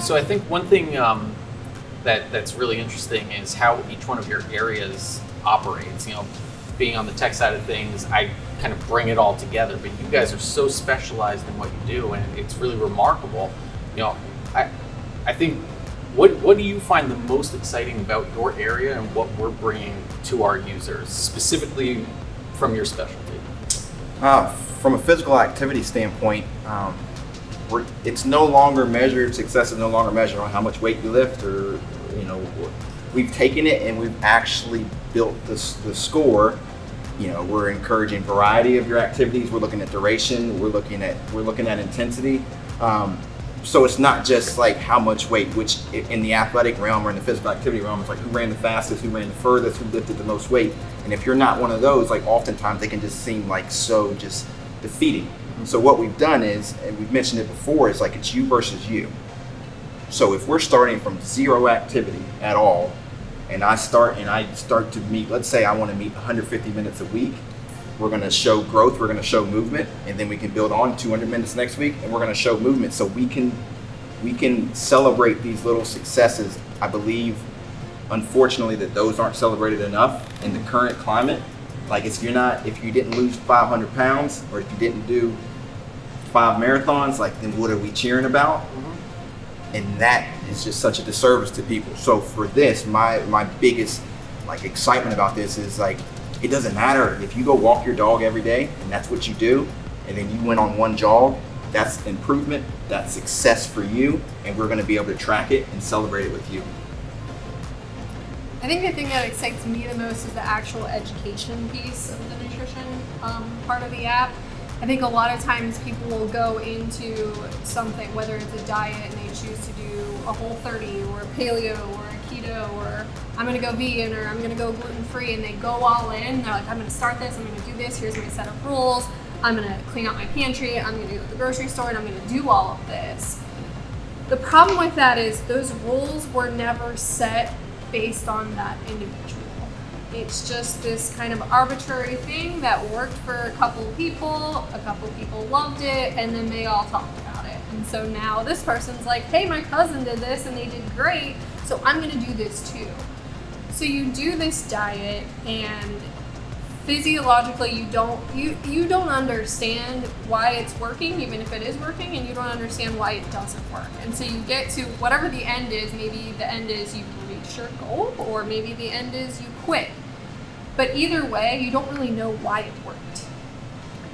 So I think one thing that's really interesting is how each one of your areas operates. Being on the tech side of things, I kind of bring it all together. But you guys are so specialized in what you do, and it's really remarkable. I think what do you find the most exciting about your area and what we're bringing to our users, specifically from your specialty? From a physical activity standpoint, it's no longer measured. Success is no longer measured on how much weight you lift, or we've taken it and we've actually built the score. We're encouraging variety of your activities. We're looking at duration. We're looking at intensity. So it's not just like how much weight, which in the athletic realm or in the physical activity realm, it's like who ran the fastest, who ran the furthest, who lifted the most weight. And if you're not one of those, like oftentimes they can just seem like so just defeating. So what we've done is, and we've mentioned it before, is like it's you versus you. So if we're starting from zero activity at all, and I start to meet, let's say I want to meet 150 minutes a week, we're going to show growth, we're going to show movement, and then we can build on 200 minutes next week, and we're going to show movement. So we can celebrate these little successes. I believe, unfortunately, that those aren't celebrated enough in the current climate. Like if you didn't lose 500 pounds, or if you didn't do 5 marathons, like then what are we cheering about? Mm-hmm. And that is just such a disservice to people. So for this, my biggest like excitement about this is like, it doesn't matter if you go walk your dog every day and that's what you do, and then you went on one jog, that's improvement, that's success for you, and we're going to be able to track it and celebrate it with you. I think the thing that excites me the most is the actual education piece of the nutrition part of the app. I think a lot of times people will go into something, whether it's a diet and they choose to do a Whole30 or a paleo or a keto, or I'm going to go vegan or I'm going to go gluten-free, and they go all in. They're like, I'm going to start this, I'm going to do this, here's my set of rules, I'm going to clean out my pantry, I'm going to go to the grocery store, and I'm going to do all of this. The problem with that is those rules were never set based on that individual. It's just this kind of arbitrary thing that worked for a couple people loved it, and then they all talked about it. And so now this person's like, hey, my cousin did this and they did great, so I'm gonna do this too. So you do this diet, and physiologically you don't understand why it's working, even if it is working, and you don't understand why it doesn't work. And so you get to whatever the end is. Maybe the end is you reach your goal, or maybe the end is you quit. But either way, you don't really know why it worked.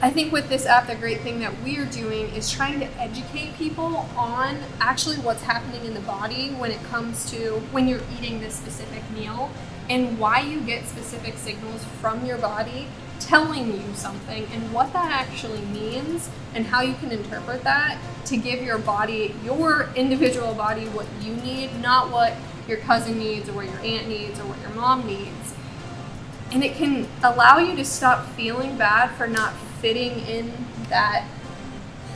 I think with this app, the great thing that we're doing is trying to educate people on actually what's happening in the body when it comes to when you're eating this specific meal, and why you get specific signals from your body telling you something, and what that actually means, and how you can interpret that to give your body, your individual body, what you need, not what your cousin needs or what your aunt needs or what your mom needs. And it can allow you to stop feeling bad for not fitting in that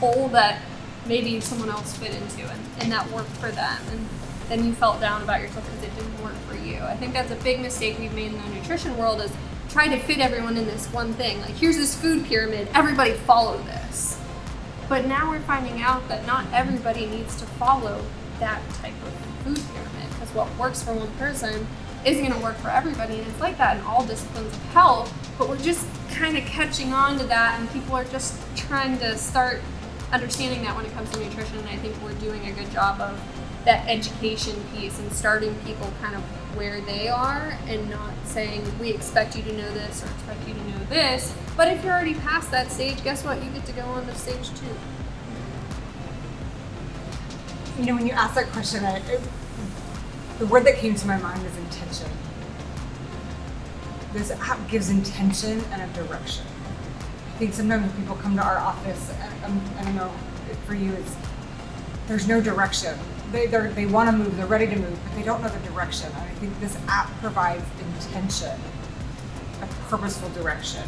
hole that maybe someone else fit into, and that worked for them, and then you felt down about yourself because it didn't work for you. I think that's a big mistake we've made in the nutrition world, is try to fit everyone in this one thing. Like, here's this food pyramid, everybody follow this. But now we're finding out that not everybody needs to follow that type of food pyramid, because what works for one person isn't going to work for everybody, and it's like that in all disciplines of health. But we're just kind of catching on to that, and people are just trying to start understanding that when it comes to nutrition. And I think we're doing a good job of that education piece and starting people kind of where they are, and not saying we expect you to know this or expect you to know this. But if you're already past that stage, guess what? You get to go on to stage 2. When you asked that question, the word that came to my mind was intention. This app gives intention and a direction. I think sometimes when people come to our office, I don't know if for you, there's no direction. They want to move, they're ready to move, but they don't know the direction. And I think this app provides intention, a purposeful direction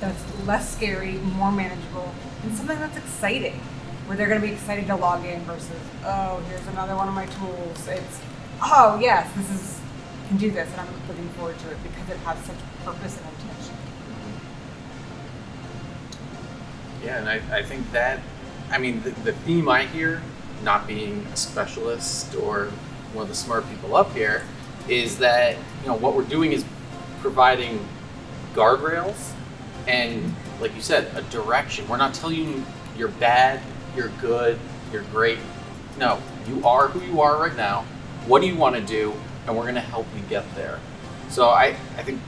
that's less scary, more manageable, and something that's exciting, where they're going to be excited to log in versus, oh, here's another one of my tools. It's, oh yes, I can do this, and I'm looking forward to it because it has such purpose and intention. Yeah, and I think that, the theme I hear not being a specialist or one of the smart people up here, is that what we're doing is providing guardrails and, like you said, a direction. We're not telling you you're bad, you're good, you're great. No, you are who you are right now. What do you want to do? And we're going to help you get there. So I think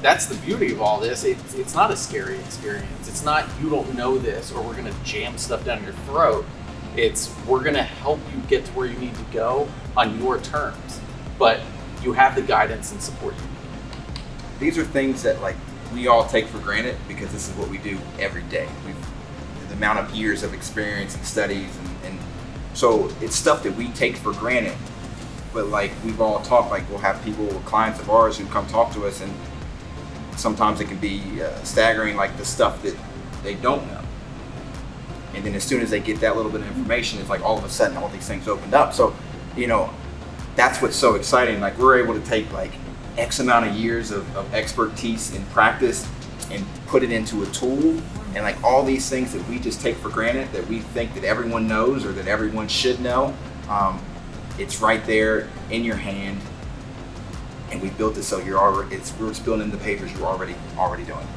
that's the beauty of all this. It's not a scary experience. It's not you don't know this or we're going to jam stuff down your throat. It's we're going to help you get to where you need to go on your terms. But you have the guidance and support you need. These are things that like we all take for granted because this is what we do every day. The amount of years of experience and studies and so it's stuff that we take for granted. But like we've all talked, like we'll have people, clients of ours who come talk to us, and sometimes it can be staggering, like the stuff that they don't know. And then as soon as they get that little bit of information, it's like all of a sudden all these things opened up. So, that's what's so exciting. Like we're able to take like X amount of years of expertise in practice and put it into a tool. And like all these things that we just take for granted, that we think that everyone knows or that everyone should know, it's right there in your hand. And we built it so we're spilling in the papers you're already doing.